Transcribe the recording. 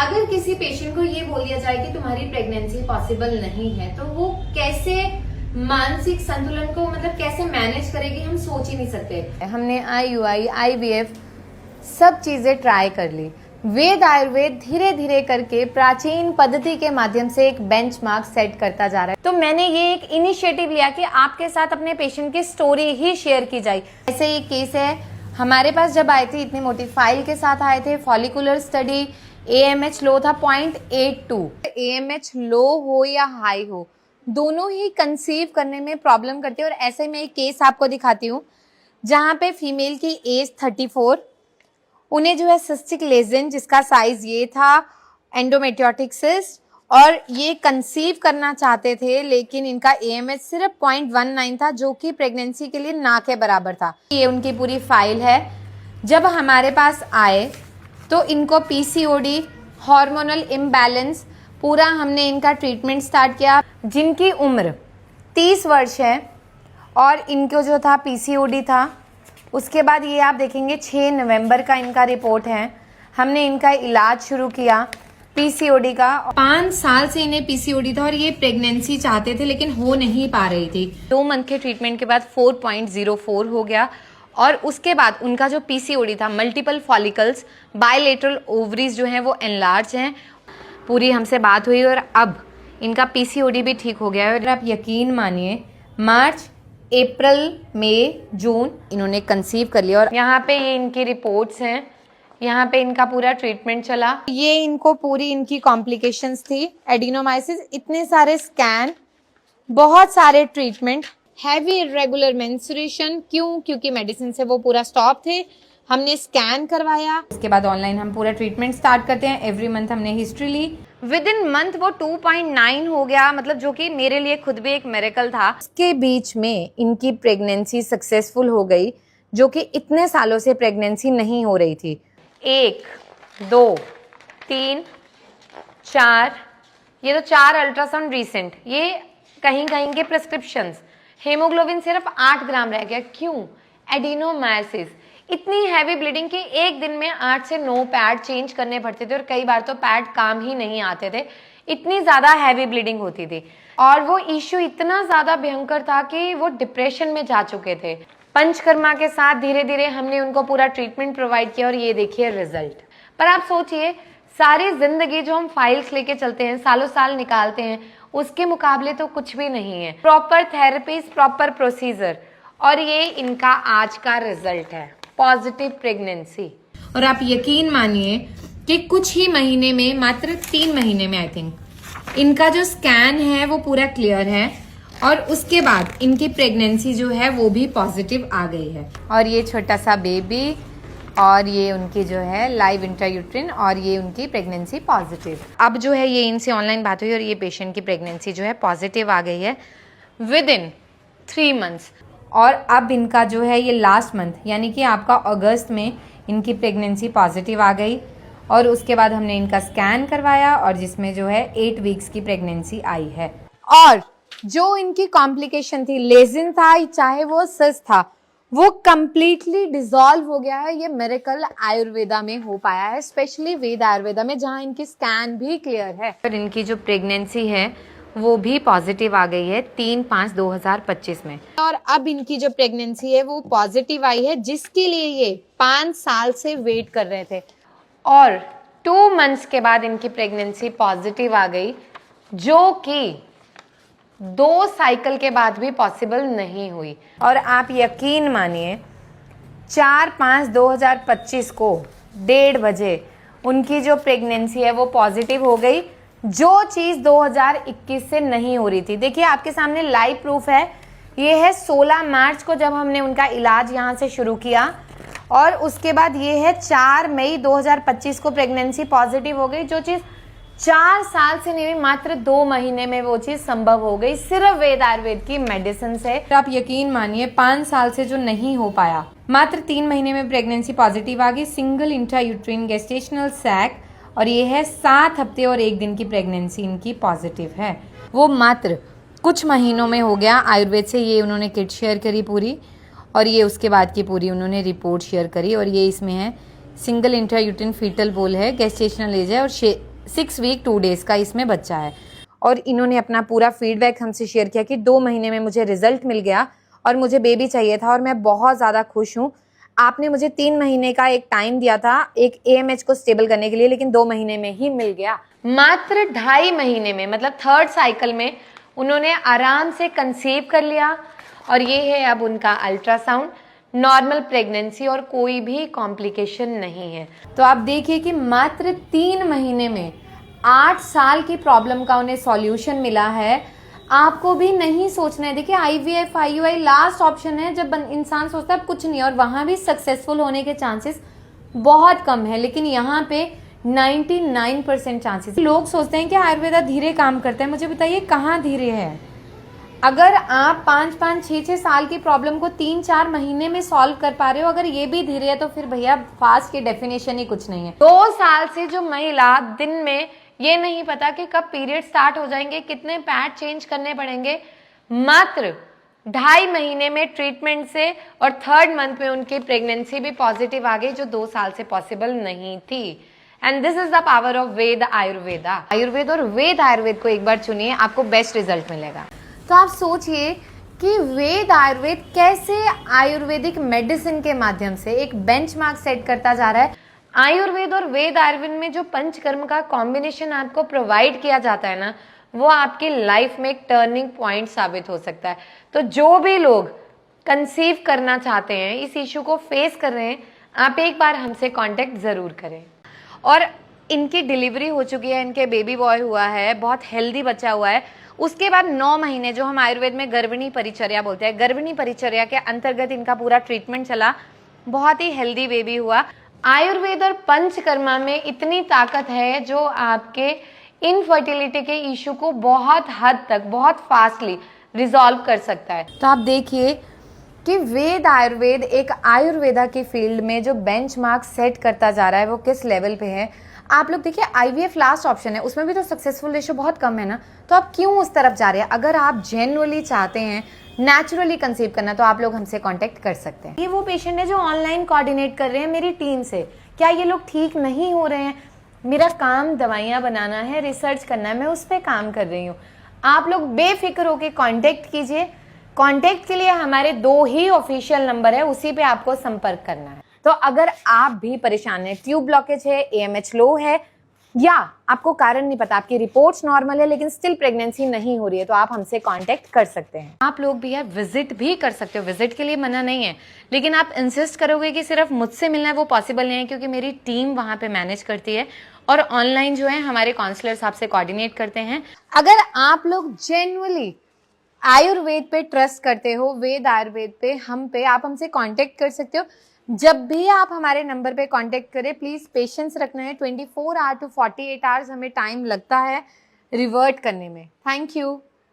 अगर किसी पेशेंट को ये बोल दिया जाए कि तुम्हारी प्रेगनेंसी पॉसिबल नहीं है, तो वो कैसे मानसिक संतुलन को मतलब कैसे मैनेज करेगी, हम सोच ही नहीं सकते। हमने IUI, IVF सब चीजें ट्राई कर ली। वेद आयुर्वेद धीरे धीरे करके प्राचीन पद्धति के माध्यम से एक बेंचमार्क सेट करता जा रहा है। तो मैंने ये एक इनिशिएटिव लिया कि आपके साथ अपने पेशेंट की स्टोरी ही शेयर की जाए। ऐसे एक केस है, हमारे पास जब आए थे इतनी मोटी फाइल के साथ आए थे, फॉलिकुलर स्टडी, AMH लो था 0.82। AMH लो हो या हाई हो, दोनों ही कंसीव करने में प्रॉब्लम करती है। और ऐसे में एक केस आपको दिखाती हूँ जहाँ पे फीमेल की एज 34, उन्हें जो है सिस्टिक लेजन जिसका साइज ये था, एंडोमेट्रियोटिक सिस्ट, और ये कंसीव करना चाहते थे लेकिन इनका AMH सिर्फ 0.19 था, जो कि प्रेगनेंसी के लिए ना के बराबर था। ये उनकी पूरी फाइल है। जब हमारे पास आए तो इनको PCOD, हार्मोनल इम्बैलेंस, पूरा हमने इनका ट्रीटमेंट स्टार्ट किया। जिनकी उम्र 30 वर्ष है और इनको जो था PCOD था। उसके बाद ये आप देखेंगे 6 नवंबर का इनका रिपोर्ट है। हमने इनका इलाज शुरू किया PCOD का। 5 साल से इन्हें PCOD था और ये प्रेगनेंसी चाहते थे लेकिन हो नहीं पा रही थी। 2 मंथ के ट्रीटमेंट के बाद 4.04 हो गया। और उसके बाद उनका जो PCOD था, मल्टीपल फॉलिकल्स, बायलेटरल ओवरीज जो हैं वो एनलार्ज हैं। पूरी हमसे बात हुई और अब इनका PCOD भी ठीक हो गया है। और आप यकीन मानिए, मार्च, अप्रैल, मई, जून इन्होंने कंसीव कर लिया। और यहाँ पे ये इनकी रिपोर्ट्स हैं, यहाँ पे इनका पूरा ट्रीटमेंट चला। ये इनको पूरी इनकी कॉम्प्लिकेशंस थी, एडिनोमाइसिस, इतने सारे स्कैन, बहुत सारे ट्रीटमेंट, हैवी इरेगुलर मेंस्ट्रुएशन। क्यों? क्योंकि मेडिसिन से वो पूरा स्टॉप थे। हमने स्कैन करवाया, उसके बाद ऑनलाइन हम पूरा ट्रीटमेंट स्टार्ट करते हैं। एवरी मंथ हमने हिस्ट्री ली। विद इन मंथ वो 2.9 हो गया, मतलब जो कि मेरे लिए खुद भी एक मिरेकल था। उसके बीच में इनकी प्रेगनेंसी सक्सेसफुल हो गई, जो कि इतने सालों से प्रेगनेंसी नहीं हो रही थी। 1, 2, 3, 4, ये तो 4 अल्ट्रासाउंड रिसेंट, ये कहीं कहीं के प्रिस्क्रिप्शंस। हेमोग्लोबिन सिर्फ 8 ग्राम रह गया। क्यों? एडिनोमाइसिस, इतनी हैवी ब्लीडिंग कि एक दिन में 8 से 9 पैड चेंज करने पड़ते थे और कई बार तो पैड काम ही नहीं आते थे, इतनी ज्यादा हैवी ब्लीडिंग होती थी। और वो इश्यू इतना ज्यादा भयंकर था कि वो डिप्रेशन में जा चुके थे। पंचकर्मा के साथ धीरे धीरे हमने उनको पूरा ट्रीटमेंट प्रोवाइड किया और ये देखिए रिजल्ट। पर आप सोचिए, सारी जिंदगी जो हम फाइल्स लेके चलते हैं, सालों साल निकालते हैं, उसके मुकाबले तो कुछ भी नहीं है। प्रॉपर थेरेपीज, प्रॉपर प्रोसीजर, और ये इनका आज का रिजल्ट है, पॉजिटिव प्रेगनेंसी। और आप यकीन मानिए कि कुछ ही महीने में, मात्र 3 महीने में आई थिंक, इनका जो स्कैन है वो पूरा क्लियर है। और उसके बाद इनकी प्रेगनेंसी जो है वो भी पॉजिटिव आ गई है। और ये छोटा सा बेबी, और ये उनकी जो है लाइव इंट्रायूट्रिन, और ये उनकी प्रेगनेंसी पॉजिटिव। अब जो है ये इनसे ऑनलाइन बात हुई और ये पेशेंट की प्रेगनेंसी जो है पॉजिटिव आ गई है विद इन 3 मंथ्स। और अब इनका जो है ये लास्ट मंथ, यानी कि आपका अगस्त में इनकी प्रेगनेंसी पॉजिटिव आ गई। और उसके बाद हमने इनका स्कैन करवाया और जिसमें जो है 8 वीक्स की प्रेगनेंसी आई है। और जो इनकी कॉम्प्लिकेशन थी, लेजन था चाहे वो सिस्ट था, वो कंप्लीटली डिसॉल्व हो गया है। ये मिरेकल आयुर्वेदा में हो पाया है, स्पेशली वेद आयुर्वेदा में, जहां इनकी स्कैन भी क्लियर है। और इनकी जो प्रेगनेंसी है वो भी पॉजिटिव आ गई है 3/5/2025 में। और अब इनकी जो प्रेगनेंसी है वो पॉजिटिव आई है, जिसके लिए ये 5 साल से वेट कर रहे थे। और 2 मंथ्स के बाद इनकी प्रेगनेंसी पॉजिटिव आ गई, जो कि 2 साइकिल के बाद भी पॉसिबल नहीं हुई। और आप यकीन मानिए, 4/5/2025 को 1:30 बजे उनकी जो प्रेगनेंसी है वो पॉजिटिव हो गई, जो चीज 2021 से नहीं हो रही थी। देखिए आपके सामने लाइव प्रूफ है। ये है 16 मार्च को जब हमने उनका इलाज यहाँ से शुरू किया, और उसके बाद ये है 4 मई 2025 को प्रेगनेंसी पॉजिटिव हो गई। जो चीज 4 साल से नहीं हुई, मात्र 2 महीने में वो चीज संभव हो गई, सिर्फ वेद आयुर्वेद की मेडिसिन से। आप यकीन मानिए, 5 साल से जो नहीं हो पाया, मात्र 3 महीने में प्रेगनेंसी पॉजिटिव आ गई। सिंगल इंट्रायूट्रिन गेस्टेशनल सैक, और ये है 7 हफ्ते और 1 दिन की प्रेगनेंसी इनकी पॉजिटिव है। वो मात्र कुछ महीनों में हो गया। आयुर्वेद से ये उन्होंने किट शेयर करी पूरी, और ये उसके बाद की पूरी उन्होंने रिपोर्ट शेयर करी। और ये इसमें है सिंगल इंट्रायूट्रिन फीटल बोल है, गेस्टेशनल एज है, और 6 वीक 2 डेज़ का इसमें बच्चा है। और इन्होंने अपना पूरा फीडबैक हमसे शेयर किया कि 2 महीने में मुझे रिजल्ट मिल गया और मुझे बेबी चाहिए था और मैं बहुत ज़्यादा खुश हूँ। आपने मुझे 3 महीने का एक टाइम दिया था एक AMH को स्टेबल करने के लिए, लेकिन 2 महीने में ही मिल गया। मात्र 2.5 महीने में, मतलब 3rd साइकिल में उन्होंने आराम से कंसीव कर लिया। और ये है अब उनका अल्ट्रासाउंड, नॉर्मल प्रेगनेंसी और कोई भी कॉम्प्लिकेशन नहीं है। तो आप देखिए कि मात्र 3 महीने में 8 साल की प्रॉब्लम का उन्हें सॉल्यूशन मिला है। आपको भी नहीं सोचना है। देखिए IVF IUI लास्ट ऑप्शन है जब इंसान सोचता है कुछ नहीं, और वहां भी सक्सेसफुल होने के चांसेस बहुत कम है, लेकिन यहाँ पे 99% चांसेस। लोग सोचते हैं कि आयुर्वेदा धीरे काम करता है। मुझे बताइए कहाँ धीरे है? अगर आप 5-5, 6-6 साल की प्रॉब्लम को 3-4 महीने में सॉल्व कर पा रहे हो, अगर ये भी धीरे है तो फिर भैया फास्ट की डेफिनेशन ही कुछ नहीं है। 2 साल से जो महिला दिन में ये नहीं पता कि कब पीरियड स्टार्ट हो जाएंगे, कितने पैड चेंज करने पड़ेंगे, मात्र 2.5 महीने में ट्रीटमेंट से और 3rd मंथ में उनकी प्रेगनेंसी भी पॉजिटिव आ गई, जो 2 साल से पॉसिबल नहीं थी। And this is the power of Veda Ayurveda. Ayurveda और वेद आयुर्वेद को एक बार चुनिए, आपको बेस्ट रिजल्ट मिलेगा। तो आप सोचिए कि वेद आयुर्वेद कैसे आयुर्वेदिक मेडिसिन के माध्यम से एक बेंचमार्क सेट करता जा रहा है। आयुर्वेद और वेद आयुर्वेद में जो पंचकर्म का कॉम्बिनेशन आपको प्रोवाइड किया जाता है ना, वो आपकी लाइफ में एक टर्निंग पॉइंट साबित हो सकता है। तो जो भी लोग कंसीव करना चाहते हैं, इस इशू को फेस कर रहे हैं, आप एक बार हमसे कांटेक्ट जरूर करें। और इनकी डिलीवरी हो चुकी है, इनके बेबी बॉय हुआ है, बहुत हेल्दी बच्चा हुआ है। उसके बाद 9 महीने जो हम आयुर्वेद में गर्भिणी परिचर्या बोलते हैं, गर्भिणी परिचर्या के अंतर्गत इनका पूरा ट्रीटमेंट चला, बहुत ही हेल्दी बेबी हुआ। आयुर्वेद और पंचकर्मा में इतनी ताकत है जो आपके इनफर्टिलिटी के इशू को बहुत हद तक, बहुत फास्टली रिजॉल्व कर सकता है। तो आप देखिए कि वेद आयुर्वेद एक आयुर्वेदा की फील्ड में जो बेंचमार्क सेट करता जा रहा है वो किस लेवल पे है। आप लोग देखिए IVF लास्ट ऑप्शन है, उसमें भी तो सक्सेसफुल रेशो बहुत कम है ना, तो आप क्यों उस तरफ जा रहे हैं? अगर आप जेन्युइनली चाहते हैं नेचुरली कंसीव करना तो आप लोग हमसे कांटेक्ट कर सकते हैं। ये वो पेशेंट है जो ऑनलाइन कोऑर्डिनेट कर रहे हैं मेरी टीम से, क्या ये लोग ठीक नहीं हो रहे हैं? मेरा काम दवाइयाँ बनाना है, रिसर्च करना है, मैं उस पर काम कर रही हूँ। आप लोग बेफिक्र होकर कॉन्टेक्ट कीजिए। कॉन्टेक्ट के लिए हमारे 2 ही ऑफिशियल नंबर है, उसी पे आपको संपर्क करना है। तो अगर आप भी परेशान हैं, ट्यूब ब्लॉकेज है, AMH लो है, या आपको कारण नहीं पता, आपकी रिपोर्ट्स नॉर्मल है लेकिन स्टिल प्रेगनेंसी नहीं हो रही है, तो आप हमसे कांटेक्ट कर सकते हैं। आप लोग भी यार विजिट भी कर सकते हो, विजिट के लिए मना नहीं है, लेकिन आप इंसिस्ट करोगे कि सिर्फ मुझसे मिलना है, वो पॉसिबल नहीं है, क्योंकि मेरी टीम वहां पे मैनेज करती है और ऑनलाइन जो है हमारे काउंसलर्स आपसे कोऑर्डिनेट करते हैं। अगर आप लोग जेन्युइनली आयुर्वेद पे ट्रस्ट करते हो, वेद आयुर्वेद पे, हम पे, आप हमसे कांटेक्ट कर सकते हो। जब भी आप हमारे नंबर पे कांटेक्ट करें, प्लीज पेशेंस रखना है। 24 आवर टू 48 आवर्स हमें टाइम लगता है रिवर्ट करने में। Thank you.